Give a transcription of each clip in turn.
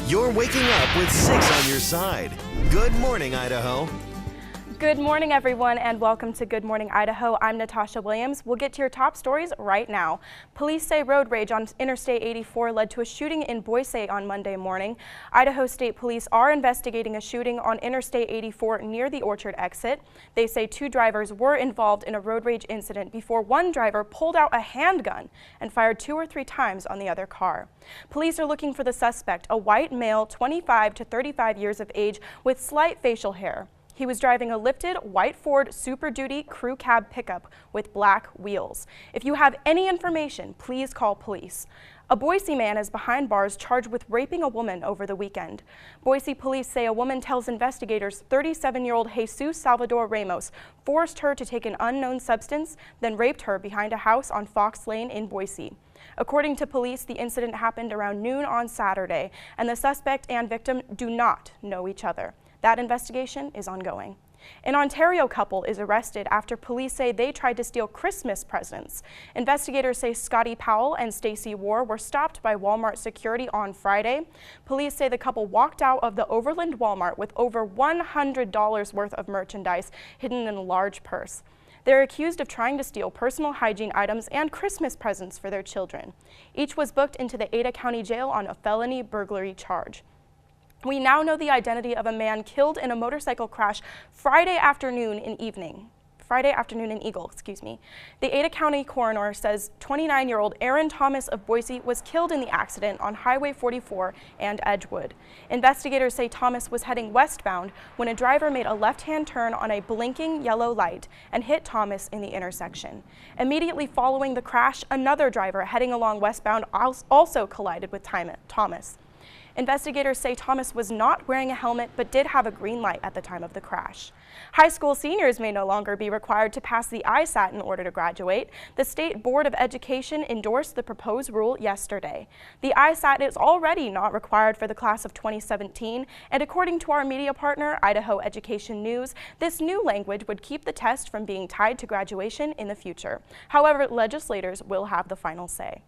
You're waking up with 6 on your side. Good morning, Idaho. Good morning, everyone, and welcome to Good Morning Idaho. I'm Natasha Williams. We'll get to your top stories right now. Police say road rage on Interstate 84 led to a shooting in Boise on Monday morning. Idaho State Police are investigating a shooting on Interstate 84 near the Orchard exit. They say 2 drivers were involved in a road rage incident before one driver pulled out a handgun and fired 2 or 3 times on the other car. Police are looking for the suspect, a white male, 25 to 35 years of age with slight facial hair. He was driving a lifted white Ford Super Duty crew cab pickup with black wheels. If you have any information, please call police. A Boise man is behind bars charged with raping a woman over the weekend. Boise police say a woman tells investigators 37-year-old Jesus Salvador Ramos forced her to take an unknown substance, then raped her behind a house on Fox Lane in Boise. According to police, the incident happened around noon on Saturday, and the suspect and victim do not know each other. That investigation is ongoing. An Ontario couple is arrested after police say they tried to steal Christmas presents. Investigators say Scotty Powell and Stacy War were stopped by Walmart security on Friday. Police say the couple walked out of the Overland Walmart with over $100 worth of merchandise hidden in a large purse. They're accused of trying to steal personal hygiene items and Christmas presents for their children. Each was booked into the Ada County Jail on a felony burglary charge. We now know the identity of a man killed in a motorcycle crash Friday afternoon in Eagle. The Ada County coroner says 29-year-old Aaron Thomas of Boise was killed in the accident on Highway 44 and Edgewood. Investigators say Thomas was heading westbound when a driver made a left-hand turn on a blinking yellow light and hit Thomas in the intersection. Immediately following the crash, another driver heading along westbound also collided with Thomas. Investigators say Thomas was not wearing a helmet but did have a green light at the time of the crash. High school seniors may no longer be required to pass the ISAT in order to graduate. The State Board of Education endorsed the proposed rule yesterday. The ISAT is already not required for the class of 2017, and according to our media partner, Idaho Education News, this new language would keep the test from being tied to graduation in the future. However, legislators will have the final say.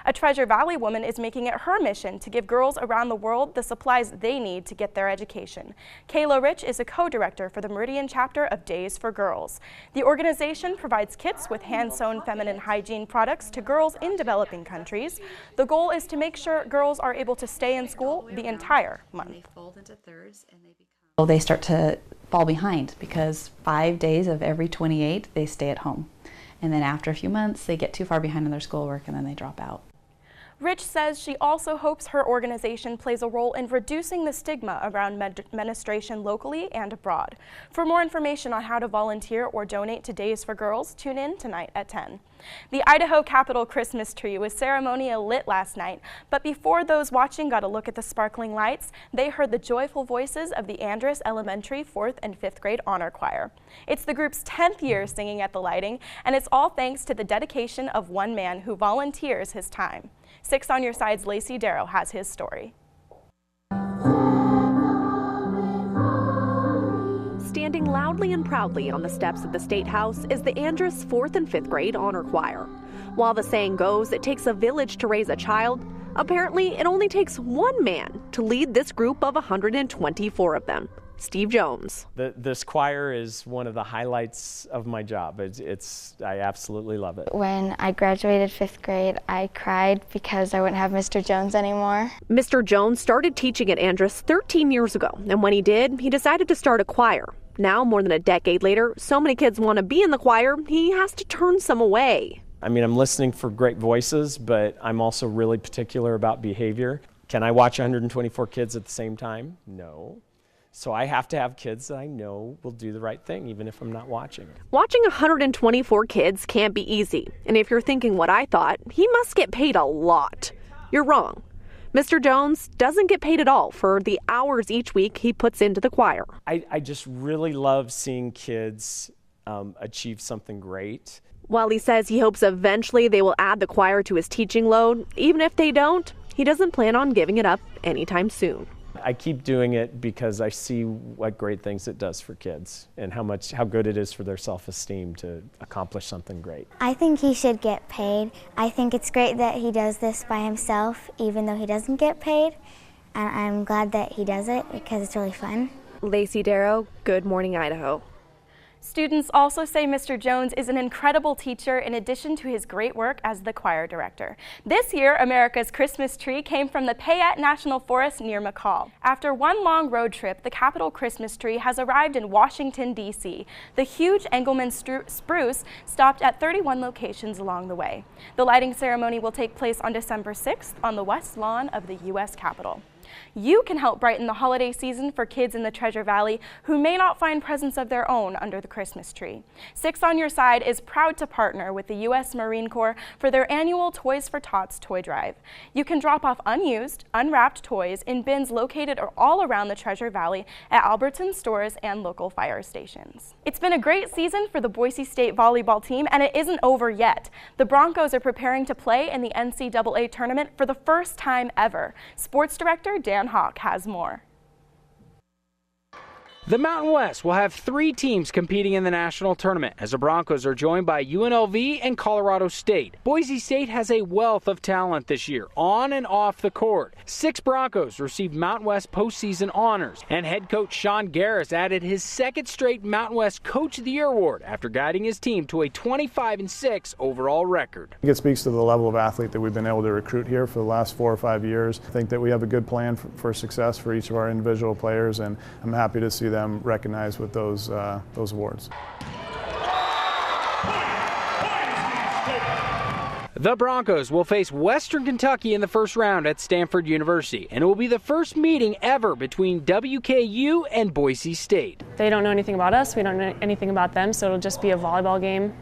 A Treasure Valley woman is making it her mission to give girls around the world the supplies they need to get their education. Kayla Rich is a co-director for the Meridian chapter of Days for Girls. The organization provides kits with hand-sewn feminine hygiene products to girls in developing countries. The goal is to make sure girls are able to stay in school the entire month. They start to fall behind because 5 days of every 28 they stay at home. And then after a few months, they get too far behind in their schoolwork and then they drop out. Rich says she also hopes her organization plays a role in reducing the stigma around menstruation locally and abroad. For more information on how to volunteer or donate to Days for Girls, tune in tonight at 10. The Idaho Capitol Christmas tree was ceremonially lit last night, but before those watching got a look at the sparkling lights, they heard the joyful voices of the Andrus Elementary 4th and 5th grade honor choir. It's the group's 10th year singing at the lighting, and it's all thanks to the dedication of one man who volunteers his time. 6 on your side's Lacey Darrow has his story. Standing loudly and proudly on the steps of the State House is the Andrus 4th and 5th grade honor choir. While the saying goes, it takes a village to raise a child, apparently it only takes one man to lead this group of 124 of them. Steve Jones. This choir is one of the highlights of my job. I absolutely love it. When I graduated 5th grade, I cried because I wouldn't have Mr. Jones anymore. Mr. Jones started teaching at Andrus 13 years ago, and when he did, he decided to start a choir. Now, more than a decade later, so many kids want to be in the choir, he has to turn some away. I mean, I'm listening for great voices, but I'm also really particular about behavior. Can I watch 124 kids at the same time? No. So I have to have kids that I know will do the right thing, even if I'm not watching. Watching 124 kids can't be easy. And if you're thinking what I thought, he must get paid a lot. You're wrong. Mr. Jones doesn't get paid at all for the hours each week he puts into the choir. I just really love seeing kids achieve something great. While he says he hopes eventually they will add the choir to his teaching load, even if they don't, he doesn't plan on giving it up anytime soon. I keep doing it because I see what great things it does for kids and how good it is for their self-esteem to accomplish something great. I think he should get paid. I think it's great that he does this by himself, even though he doesn't get paid. and I'm glad that he does it because it's really fun. Lacey Darrow, Good Morning Idaho. Students also say Mr. Jones is an incredible teacher in addition to his great work as the choir director. This year, America's Christmas tree came from the Payette National Forest near McCall. After one long road trip, the Capitol Christmas tree has arrived in Washington, D.C. The huge Engelmann spruce stopped at 31 locations along the way. The lighting ceremony will take place on December 6th on the west lawn of the U.S. Capitol. You can help brighten the holiday season for kids in the Treasure Valley who may not find presents of their own under the Christmas tree. 6 on Your Side is proud to partner with the U.S. Marine Corps for their annual Toys for Tots toy drive. You can drop off unused, unwrapped toys in bins located all around the Treasure Valley at Albertsons stores and local fire stations. It's been a great season for the Boise State volleyball team, and it isn't over yet. The Broncos are preparing to play in the NCAA tournament for the first time ever. Sports Director Dan Hawk has more. The Mountain West will have 3 teams competing in the national tournament as the Broncos are joined by UNLV and Colorado State. Boise State has a wealth of talent this year, on and off the court. 6 Broncos received Mountain West postseason honors, and head coach Sean Garris added his 2nd straight Mountain West Coach of the Year award after guiding his team to a 25-6 overall record. It speaks to the level of athlete that we've been able to recruit here for the last 4 or 5 years. I think that we have a good plan for success for each of our individual players, and I'm happy to see them recognized with those awards. The Broncos will face Western Kentucky in the first round at Stanford University, and it will be the first meeting ever between WKU and Boise State. They don't know anything about us, we don't know anything about them, so it'll just be a volleyball game.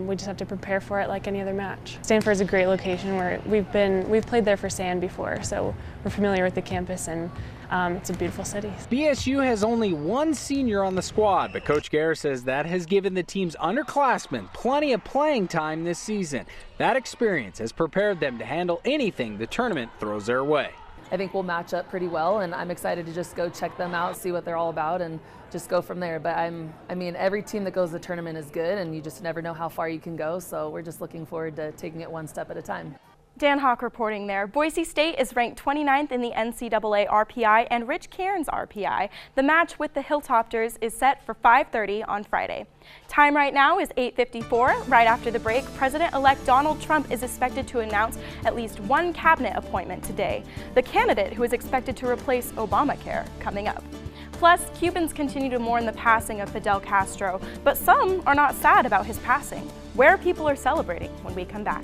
We just have to prepare for it like any other match. Stanford's a great location where we've played there for sand before, so we're familiar with the campus, and it's a beautiful city. BSU has only 1 senior on the squad, but Coach Garris says that has given the team's underclassmen plenty of playing time this season. That experience has prepared them to handle anything the tournament throws their way. I think we'll match up pretty well, and I'm excited to just go check them out, see what they're all about, and just go from there. But I mean, every team that goes to the tournament is good, and you just never know how far you can go, so we're just looking forward to taking it one step at a time. Dan Hawk reporting there. Boise State is ranked 29th in the NCAA RPI and Rich Cairns RPI. The match with the Hilltopters is set for 5:30 on Friday. Time right now is 8:54. Right after the break, President-elect Donald Trump is expected to announce at least 1 cabinet appointment today. The candidate who is expected to replace Obamacare coming up. Plus, Cubans continue to mourn the passing of Fidel Castro, but some are not sad about his passing. Where people are celebrating when we come back.